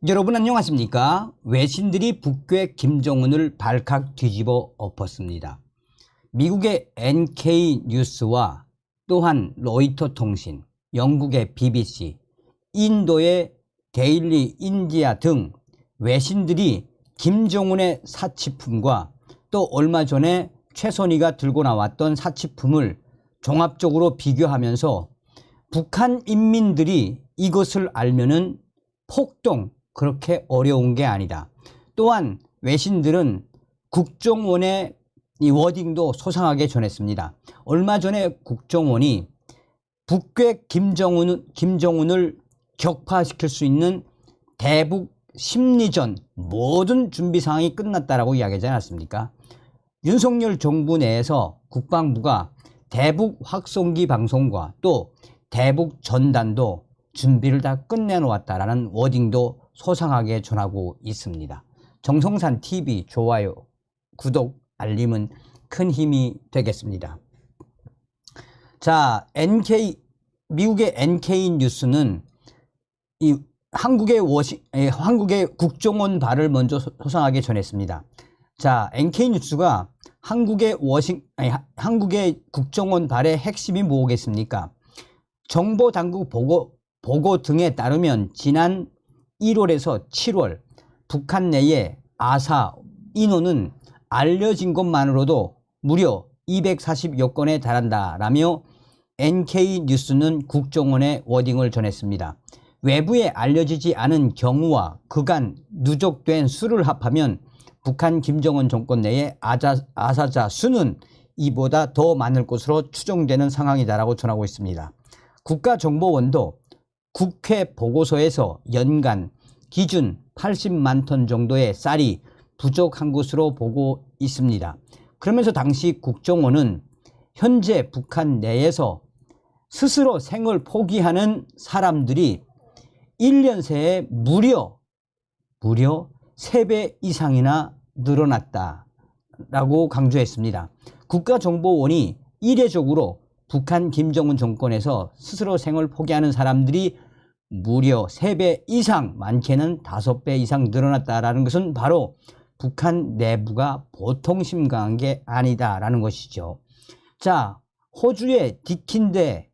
여러분 안녕하십니까? 외신들이 북괴 김정은을 발칵 뒤집어 엎었습니다. 미국의 NK뉴스와 또한 로이터 통신, 영국의 BBC, 인도의 데일리 인디아 등 외신들이 김정은의 사치품과 또 얼마 전에 최선희가 들고 나왔던 사치품을 종합적으로 비교하면서 북한 인민들이 이것을 알면은 폭동, 그렇게 어려운 게 아니다. 또한 외신들은 국정원의 이 워딩도 소상하게 전했습니다. 얼마 전에 국정원이 북괴 김정은을 격파시킬 수 있는 대북 심리전 모든 준비 상황이 끝났다라고 이야기하지 않았습니까? 윤석열 정부 내에서 국방부가 대북 확성기 방송과 또 대북 전단도 준비를 다 끝내놓았다라는 워딩도 소상하게 전하고 있습니다. 정성산 TV 좋아요, 구독, 알림은 큰 힘이 되겠습니다. 자, 미국의 NK뉴스는 이 한국의 국정원 발을 먼저 소상하게 전했습니다. 자, NK뉴스가 한국의 국정원 발의 핵심이 뭐겠습니까? 정보당국 보고 등에 따르면 지난 1월에서 7월 북한 내의 아사 인원은 알려진 것만으로도 무려 240여 건에 달한다라며 NK뉴스는 국정원의 워딩을 전했습니다. 외부에 알려지지 않은 경우와 그간 누적된 수를 합하면 북한 김정은 정권 내의 아사자 수는 이보다 더 많을 것으로 추정되는 상황이다라고 전하고 있습니다. 국가정보원도 국회 보고서에서 연간 기준 80만 톤 정도의 쌀이 부족한 것으로 보고 있습니다. 그러면서 당시 국정원은 현재 북한 내에서 스스로 생을 포기하는 사람들이 1년 새에 무려 3배 이상이나 늘어났다라고 강조했습니다. 국가정보원이 이례적으로 북한 김정은 정권에서 스스로 생을 포기하는 사람들이 무려 3배 이상, 많게는 5배 이상 늘어났다라는 것은 바로 북한 내부가 보통 심각한 게 아니다라는 것이죠. 자, 호주의 디킨데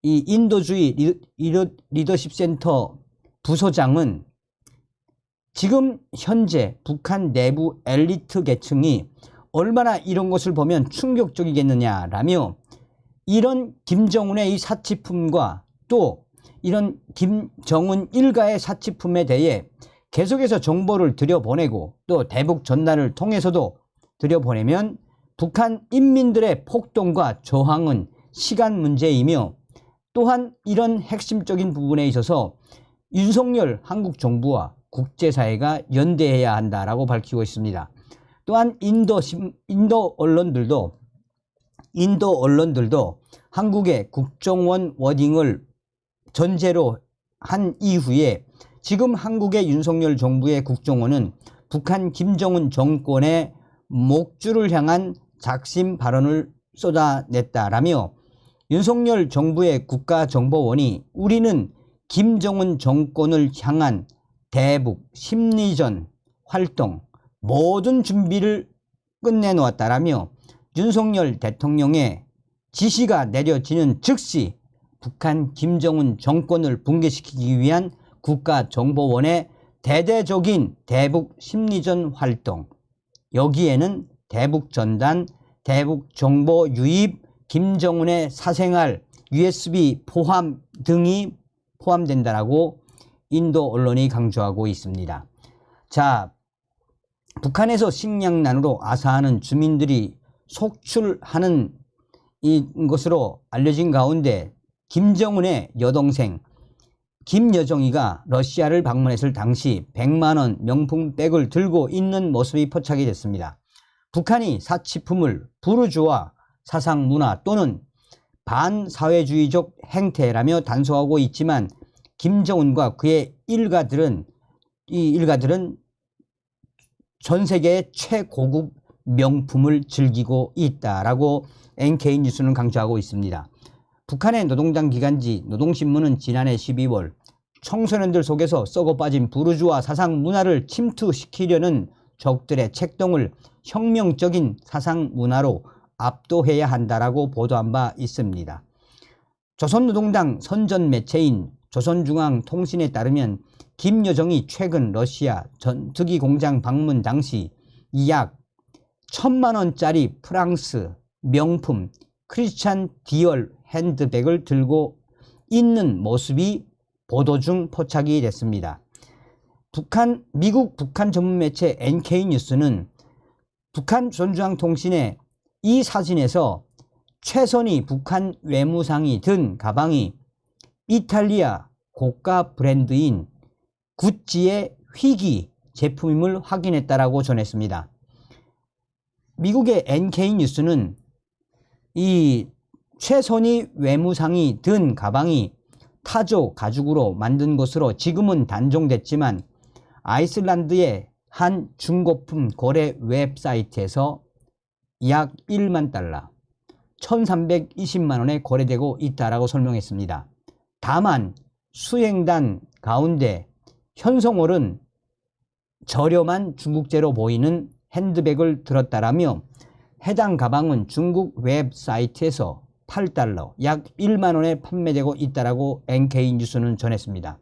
이 인도주의 리더십 센터 부소장은 지금 현재 북한 내부 엘리트 계층이 얼마나 이런 것을 보면 충격적이겠느냐라며 이런 김정은의 이 사치품과 또 이런 김정은 일가의 사치품에 대해 계속해서 정보를 들여보내고 또 대북 전단을 통해서도 들여보내면 북한 인민들의 폭동과 저항은 시간 문제이며 또한 이런 핵심적인 부분에 있어서 윤석열 한국 정부와 국제사회가 연대해야 한다라고 밝히고 있습니다. 또한 인도 언론들도 한국의 국정원 워딩을 전제로 한 이후에 지금 한국의 윤석열 정부의 국정원은 북한 김정은 정권의 목줄을 향한 작심 발언을 쏟아냈다라며 윤석열 정부의 국가정보원이 우리는 김정은 정권을 향한 대북 심리전 활동 모든 준비를 끝내놓았다라며 윤석열 대통령의 지시가 내려지는 즉시 북한 김정은 정권을 붕괴시키기 위한 국가정보원의 대대적인 대북 심리전 활동, 여기에는 대북 전단, 대북 정보 유입, 김정은의 사생활, USB 포함 등이 포함된다라고 인도 언론이 강조하고 있습니다. 자, 북한에서 식량난으로 아사하는 주민들이 속출하는 것으로 알려진 가운데 김정은의 여동생 김여정이가 러시아를 방문했을 당시 100만 원 명품백을 들고 있는 모습이 포착이 됐습니다. 북한이 사치품을 부르주아 사상문화 또는 반사회주의적 행태라며 단속하고 있지만 김정은과 그의 일가들은 전 세계의 최고급 명품을 즐기고 있다라고 NK뉴스는 강조하고 있습니다. 북한의 노동당 기관지 노동신문은 지난해 12월 청소년들 속에서 썩어 빠진 부르주아 사상 문화를 침투시키려는 적들의 책동을 혁명적인 사상 문화로 압도해야 한다라고 보도한 바 있습니다. 조선노동당 선전 매체인 조선중앙통신에 따르면 김여정이 최근 러시아 전투기 공장 방문 당시 약 1,000만원짜리 프랑스 명품 크리스찬 디올 핸드백을 들고 있는 모습이 보도 중 포착이 됐습니다. 미국 북한 전문 매체 NK뉴스는 북한 조선중앙통신의 이 사진에서 최선희 북한 외무상이 든 가방이 이탈리아 고가 브랜드인 구찌의 휘기 제품임을 확인했다라고 전했습니다. 미국의 NK뉴스는 이 최선희 외무상이 든 가방이 타조 가죽으로 만든 것으로 지금은 단종됐지만 아이슬란드의 한 중고품 거래 웹사이트에서 약 1만 달러, 1,320만원에 거래되고 있다라고 설명했습니다. 다만 수행단 가운데 현성월은 저렴한 중국제로 보이는 핸드백을 들었다라며 해당 가방은 중국 웹사이트에서 8달러, 약 1만원에 판매되고 있다라고 NK뉴스는 전했습니다.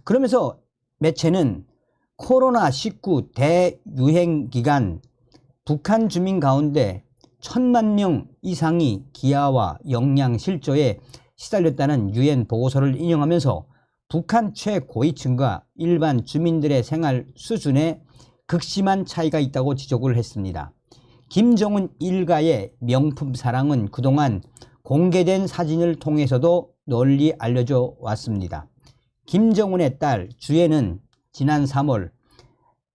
그러면서 매체는 코로나19 대유행 기간 북한 주민 가운데 1,000만 명 이상이 기아와 영양실조에 시달렸다는 유엔 보고서를 인용하면서 북한 최고위층과 일반 주민들의 생활 수준에 극심한 차이가 있다고 지적을 했습니다. 김정은 일가의 명품 사랑은 그동안 공개된 사진을 통해서도 널리 알려져 왔습니다. 김정은의 딸 주애는 지난 3월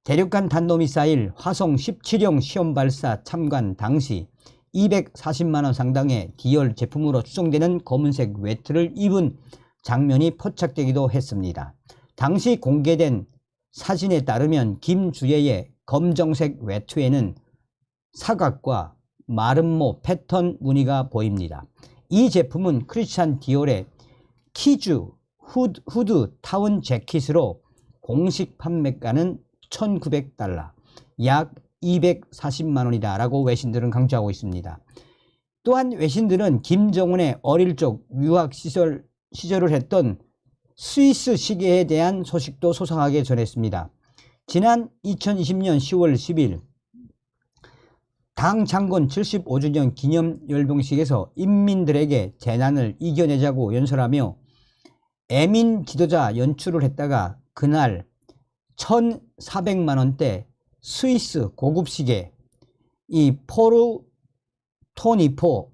대륙간 탄도미사일 화성 17형 시험 발사 참관 당시 240만원 상당의 디올 제품으로 추정되는 검은색 외투를 입은 장면이 포착되기도 했습니다. 당시 공개된 사진에 따르면 김주애의 검정색 외투에는 사각과 마름모 패턴 무늬가 보입니다. 이 제품은 크리스찬 디올의 키즈 후드 타운 재킷으로 공식 판매가는 1,900달러, 약 240만원이다 라고 외신들은 강조하고 있습니다. 또한 외신들은 김정은의 어릴 적 유학 시절을 했던 스위스 시계에 대한 소식도 소상하게 전했습니다. 지난 2020년 10월 10일 당 창건 75주년 기념 열병식에서 인민들에게 재난을 이겨내자고 연설하며 애민 지도자 연출을 했다가 그날 1,400만원대 스위스 고급 시계 이 포르 토니토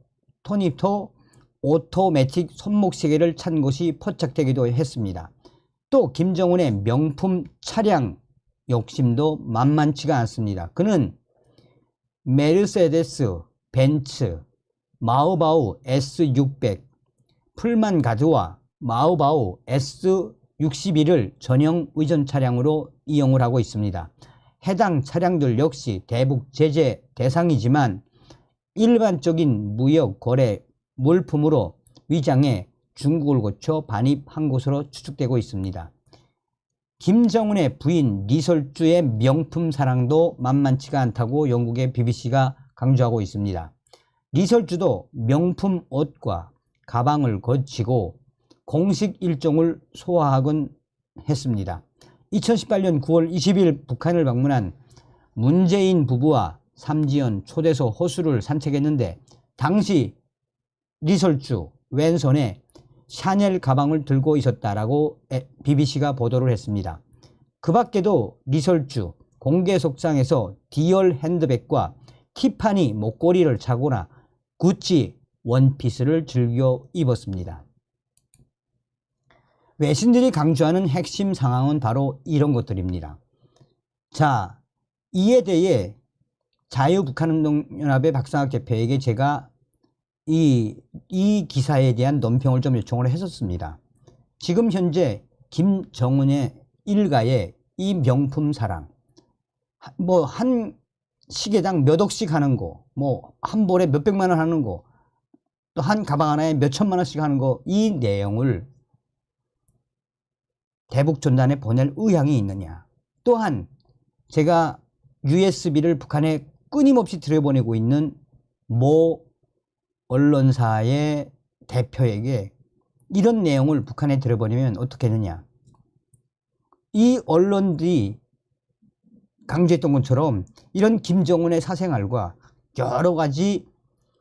오토매틱 손목 시계를 찬 것이 포착되기도 했습니다. 또 김정은의 명품 차량 욕심도 만만치가 않습니다. 그는 메르세데스, 벤츠, 마우바우 S600, 풀만 가드와 마우바우 S61을 전용 의전 차량으로 이용을 하고 있습니다. 해당 차량들 역시 대북 제재 대상이지만 일반적인 무역 거래 물품으로 위장해 중국을 거쳐 반입한 것으로 추측되고 있습니다. 김정은의 부인 리설주의 명품 사랑도 만만치가 않다고 영국의 BBC가 강조하고 있습니다. 리설주도 명품 옷과 가방을 거치고 공식 일정을 소화하곤 했습니다. 2018년 9월 20일 북한을 방문한 문재인 부부와 삼지연 초대소 호수를 산책했는데 당시 리설주 왼손에 샤넬 가방을 들고 있었다라고 BBC가 보도를 했습니다. 그 밖에도 리설주 공개 속상에서 디올 핸드백과 티파니 목걸이를 차거나 구찌 원피스를 즐겨 입었습니다. 외신들이 강조하는 핵심 상황은 바로 이런 것들입니다. 자, 이에 대해 자유북한운동연합의 박상학 대표에게 제가 이 기사에 대한 논평을 좀 요청을 했었습니다. 지금 현재 김정은의 일가의 이 명품 사랑, 뭐 한 시계당 몇 억씩 하는 거, 뭐 한 볼에 몇백만 원 하는 거, 또 한 가방 하나에 몇천만 원씩 하는 거, 이 내용을 대북 전단에 보낼 의향이 있느냐. 또한 제가 USB를 북한에 끊임없이 들여보내고 있는 모 언론사의 대표에게 이런 내용을 북한에 들여보내면 어떻게 되느냐. 이 언론들이 강조했던 것처럼 이런 김정은의 사생활과 여러 가지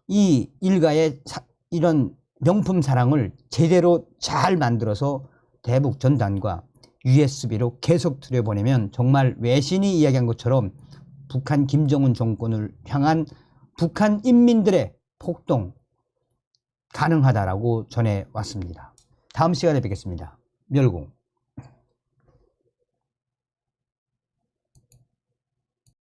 이 일가의 이런 명품 사랑을 제대로 잘 만들어서 대북 전단과 USB로 계속 들여보내면 정말 외신이 이야기한 것처럼 북한 김정은 정권을 향한 북한 인민들의 폭동 가능하다라고 전해왔습니다. 다음 시간에 뵙겠습니다. 멸공.